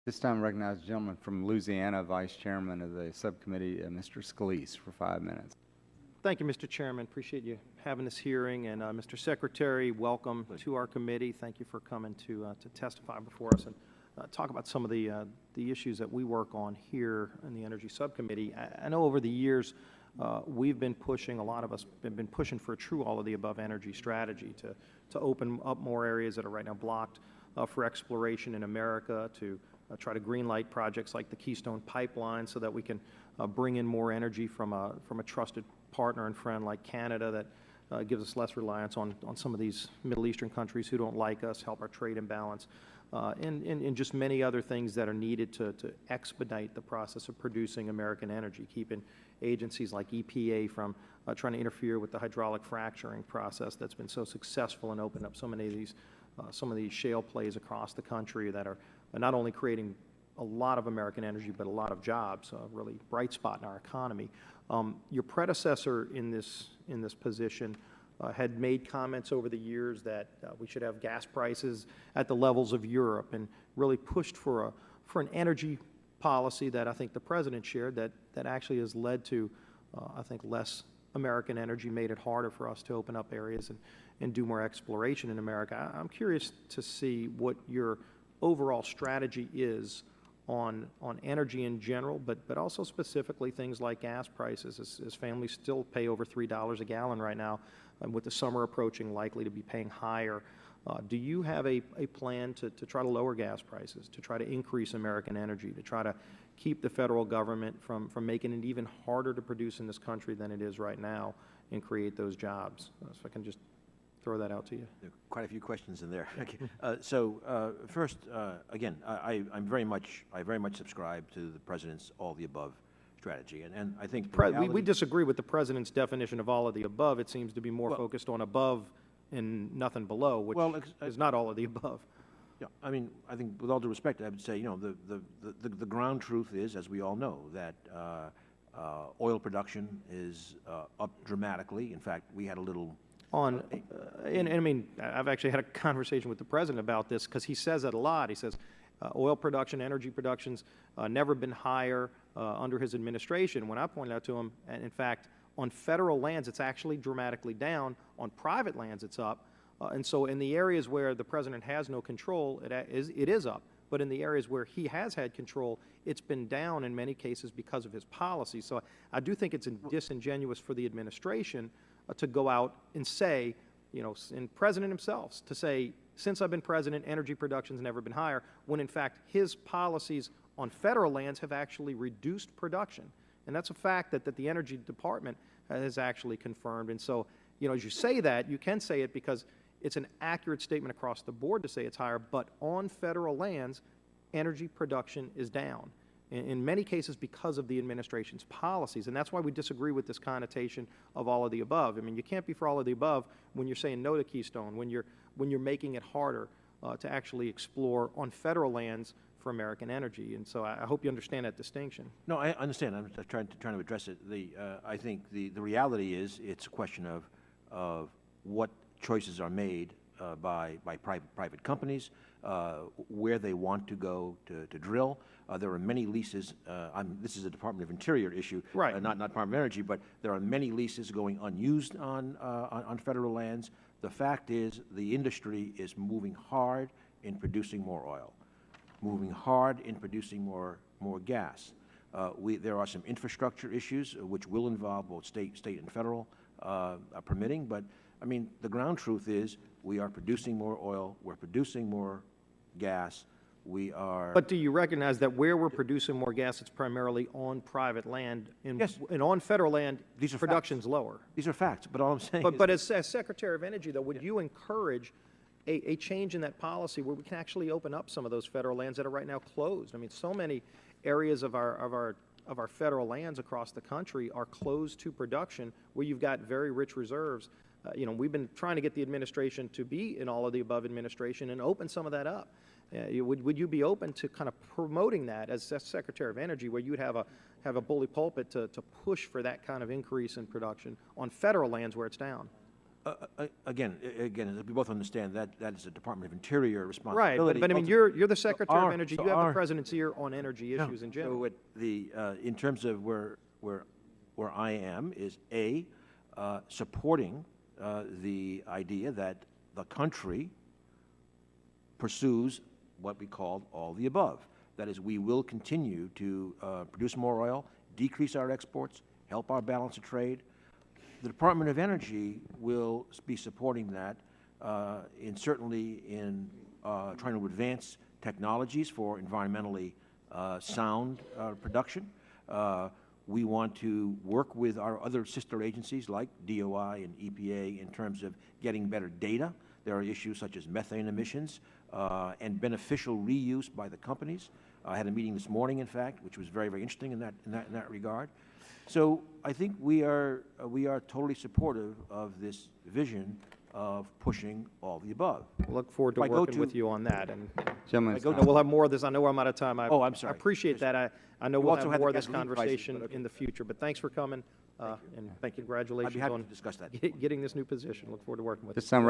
This time I recognize the gentleman from Louisiana, Vice Chairman of the Subcommittee, Mr. Scalise, for 5 minutes. Thank you, Mr. Chairman. Appreciate you having this hearing. And Mr. Secretary, welcome to our committee. Thank you for coming to testify before us and talk about some of the issues that we work on here in the Energy Subcommittee. I know over the years we've been pushing, a lot of us have been pushing for a true all-of-the-above energy strategy to open up more areas that are right now blocked for exploration in America, to try to greenlight projects like the Keystone Pipeline so that we can bring in more energy from a trusted partner and friend like Canada that gives us less reliance on some of these Middle Eastern countries who don't like us, help our trade imbalance, and just many other things that are needed to expedite the process of producing American energy, keeping agencies like EPA from trying to interfere with the hydraulic fracturing process that's been so successful and opened up so many of these some of these shale plays across the country that are not only creating a lot of American energy, but a lot of jobs, a really bright spot in our economy. Your predecessor in this position had made comments over the years that we should have gas prices at the levels of Europe, and really pushed for an energy policy that I think the President shared that actually has led to, I think, less American energy, made it harder for us to open up areas and do more exploration in America. I'm curious to see what your overall strategy is on energy in general, but also specifically things like gas prices, as families still pay over $3 a gallon right now, and with the summer approaching, likely to be paying higher. Do you have a plan to try to lower gas prices, to try to increase American energy, to try to keep the federal government from making it even harder to produce in this country than it is right now, and create those jobs? So I can just throw that out to you. There are quite a few questions in there. First, again, I very much subscribe to the President's all-the-above strategy, and I think we disagree with the President's definition of all of the above. It seems to be more focused on above and nothing below, which is not all of the above. Yeah, I mean, I think with all due respect, I would say, the ground truth is, as we all know, that oil production is up dramatically. In fact, we had a little and I mean, I've actually had a conversation with the President about this, because he says that a lot. He says oil production, energy production's never been higher under his administration. When I pointed out to him, and in fact, on federal lands, it's actually dramatically down. On private lands, it's up. And so in the areas where the President has no control, it is up. But in the areas where he has had control, it's been down in many cases because of his policy. So I do think it's disingenuous for the administration to go out and say, and President himself, to say, since I've been President, energy production's never been higher, when in fact his policies on federal lands have actually reduced production. And that's a fact that the Energy Department has actually confirmed. And so, as you say that, you can say it because it's an accurate statement across the board to say it's higher, but on federal lands, energy production is down, in many cases because of the administration's policies. And that's why we disagree with this connotation of all of the above. I mean, you can't be for all of the above when you're saying no to Keystone, when you're making it harder to actually explore on federal lands for American energy. And so I hope you understand that distinction. No, I understand. I'm trying to address it. I think the reality is it's a question of what choices are made by private companies, where they want to go to drill. There are many leases. This is a Department of Interior issue, right? Not Department of Energy, but there are many leases going unused on federal lands. The fact is, the industry is moving hard in producing more oil, moving hard in producing more gas. There are some infrastructure issues which will involve both state and federal permitting, but I mean, the ground truth is we are producing more oil, we're producing more gas, we are... But do you recognize that where we're producing more gas, it's primarily on private land, and on federal land, production's lower? These are facts, but all I'm saying is... But as Secretary of Energy, though, would you encourage a change in that policy where we can actually open up some of those federal lands that are right now closed? I mean, so many areas of our federal lands across the country are closed to production, where you've got very rich reserves. We've been trying to get the administration to be in all of the above administration and open some of that up. Would you be open to kind of promoting that as Secretary of Energy, where you would have a bully pulpit to push for that kind of increase in production on federal lands where it's down? Again, as we both understand, that is a Department of Interior Right, responsibility. but I mean, you're the Secretary of Energy. so You have the our- President's ear on energy issues in general. So in terms of where I am is supporting the idea that the country pursues what we call all the above. That is, we will continue to produce more oil, decrease our exports, help our balance of trade. The Department of Energy will be supporting that certainly in trying to advance technologies for environmentally sound production. We want to work with our other sister agencies like DOI and EPA in terms of getting better data. There are issues such as methane emissions and beneficial reuse by the companies. I had a meeting this morning, in fact, which was very, very interesting in that regard. So I think we are totally supportive of this vision of pushing all the above. We'll look forward to If I go working with to- you on that. And Gentleman's go time. to- we'll have more of this. I know I'm out of time. Oh, I'm sorry. I appreciate that. I know You we'll also have had the more of this gasoline prices, conversation but okay. in the future. But thanks for coming, and Thank you. congratulations I'd be happy on to discuss that. getting this new position. Look forward to working with you. This time